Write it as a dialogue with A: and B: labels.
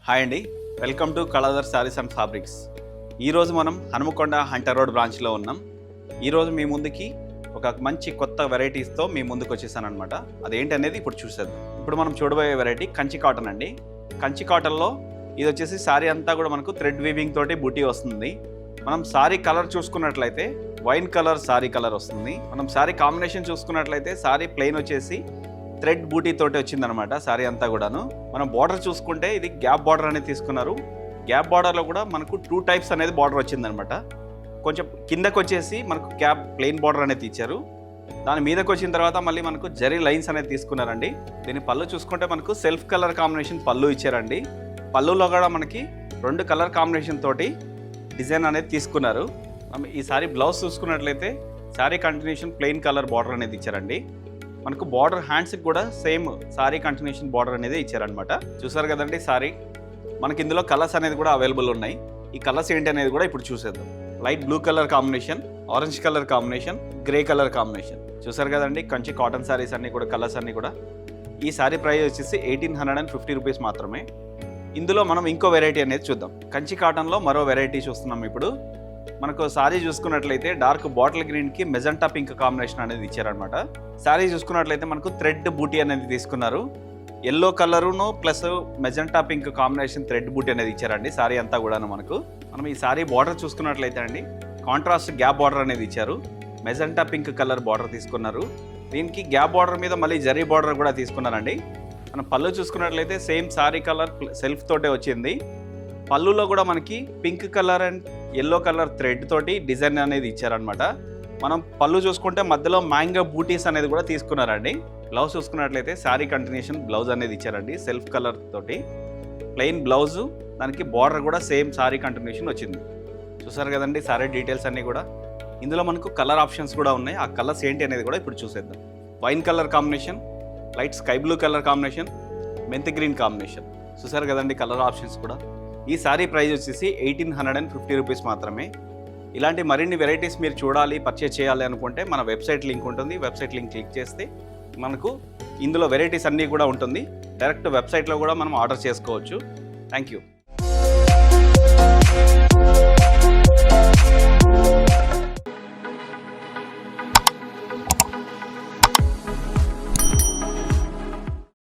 A: Hi అండి, welcome to Kaladhar saris and fabrics. ఈరోజు మనం హనుమకొండ హంటర్ రోడ్ బ్రాంచ్లో ఉన్నాం. ఈరోజు మీ ముందుకి ఒక మంచి కొత్త వెరైటీస్తో మీ ముందుకు వచ్చేసాను అనమాట. అదేంటనేది ఇప్పుడు చూసేద్దాం. ఇప్పుడు మనం చూడబోయే వెరైటీ కంచి కాటన్ అండి. కంచి కాటన్లో ఇది వచ్చేసి శారీ అంతా కూడా మనకు థ్రెడ్ వీవింగ్ తోటి బూటీ వస్తుంది. మనం శారీ కలర్ చూసుకున్నట్లయితే వైన్ కలర్ శారీ కలర్ వస్తుంది. మనం శారీ కాంబినేషన్ చూసుకున్నట్లయితే శారీ ప్లెయిన్ వచ్చేసి థ్రెడ్ బూటీ తోటి వచ్చిందనమాట శారీ అంతా కూడాను. మనం బార్డర్ చూసుకుంటే ఇది గ్యాప్ బార్డర్ అనేది తీసుకున్నారు. గ్యాప్ బార్డర్లో కూడా మనకు 2 టైప్స్ అనేది బార్డర్ వచ్చిందనమాట. కొంచెం కిందకు వచ్చేసి మనకు గ్యాప్ ప్లెయిన్ బార్డర్ అనేది ఇచ్చారు. దాని మీదకి వచ్చిన తర్వాత మళ్ళీ మనకు జరీ లైన్స్ అనేది తీసుకున్నారండి. దీని పళ్ళు చూసుకుంటే మనకు సెల్ఫ్ కలర్ కాంబినేషన్ పళ్ళు ఇచ్చారండి. పళ్ళులో కూడా మనకి 2 కలర్ కాంబినేషన్ తోటి డిజైన్ అనేది తీసుకున్నారు. ఈ సారీ బ్లౌజ్ చూసుకున్నట్లయితే sari continuation plain colour border అనేది ఇచ్చారండి. మనకు బార్డర్ హ్యాండ్స్కి కూడా సేమ్ సారీ కంటిన్యూషన్ బార్డర్ అనేది ఇచ్చారనమాట. చూసారు కదండి సారీ. మనకి ఇందులో కలర్స్ అనేది కూడా అవైలబుల్ ఉన్నాయి. ఈ కలర్స్ ఏంటి అనేది కూడా ఇప్పుడు చూసేద్దాం. Light blue colour combination, orange colour combination, grey colour combination. చూసారు కదండి కంచి కాటన్ సారీస్ అన్నీ కూడా కలర్స్ అన్నీ కూడా. ఈ సారీ ప్రైస్ వచ్చేసి 1850 రూపీస్ మాత్రమే. ఇందులో మనం ఇంకో వెరైటీ అనేది చూద్దాం. కంచి కాటన్లో మరో వెరైటీ చూస్తున్నాం ఇప్పుడు. మనకు సారీ చూసుకున్నట్లయితే డార్క్ బాటిల్ గ్రీన్కి మెజెంటా పింక్ కాంబినేషన్ అనేది ఇచ్చారనమాట. సారీ చూసుకున్నట్లయితే మనకు థ్రెడ్ బూటీ అనేది తీసుకున్నారు. ఎల్లో కలరును plus magenta pink combination thread బూటీ అనేది ఇచ్చారండి సారీ అంతా కూడా. మనం ఈ సారీ బార్డర్ చూసుకున్నట్లయితే అండి కాంట్రాస్ట్ గ్యాప్ బార్డర్ అనేది ఇచ్చారు. మెజెంటా పింక్ కలర్ బార్డర్ తీసుకున్నారు. దీనికి గ్యాప్ బార్డర్ మీద మళ్ళీ జరీ బార్డర్ కూడా తీసుకున్నారండి. మనం పళ్ళు చూసుకున్నట్లయితే సేమ్ సారీ కలర్ సెల్ఫ్ తోటే వచ్చింది. పళ్ళులో కూడా మనకి pink colour and yellow colour thread తోటి డిజైన్ అనేది ఇచ్చారనమాట. మనం పళ్ళు చూసుకుంటే మధ్యలో మ్యాంగో బూటీస్ అనేది కూడా తీసుకున్నారండి. బ్లౌజ్ చూసుకున్నట్లయితే శారీ కంటిన్యూషన్ బ్లౌజ్ అనేది ఇచ్చారండి సెల్ఫ్ కలర్ తోటి. ప్లెయిన్ బ్లౌజు, దానికి బార్డర్ కూడా సేమ్ శారీ కంటిన్యూషన్ వచ్చింది. చూసారు కదండి శారీ డీటెయిల్స్ అన్నీ కూడా. ఇందులో మనకు కలర్ ఆప్షన్స్ కూడా ఉన్నాయి. ఆ కలర్స్ ఏంటి అనేది కూడా ఇప్పుడు చూసేద్దాం. Wine colour combination, light sky blue colour combination, మెంతి గ్రీన్ కాంబినేషన్. చూసారు కదండి కలర్ ఆప్షన్స్ కూడా. ఈ సారీ ప్రైస్ వచ్చేసి 1850 రూపీస్ మాత్రమే. ఇలాంటి మరిన్ని వెరైటీస్ మీరు చూడాలి, పర్చేస్ చేయాలి అనుకుంటే మన వెబ్సైట్ లింక్ ఉంటుంది. వెబ్సైట్ లింక్ క్లిక్ చేస్తే మనకు ఇందులో వెరైటీస్ అన్నీ కూడా ఉంటుంది. డైరెక్ట్ వెబ్సైట్లో కూడా మనం ఆర్డర్ చేసుకోవచ్చు. Thank you.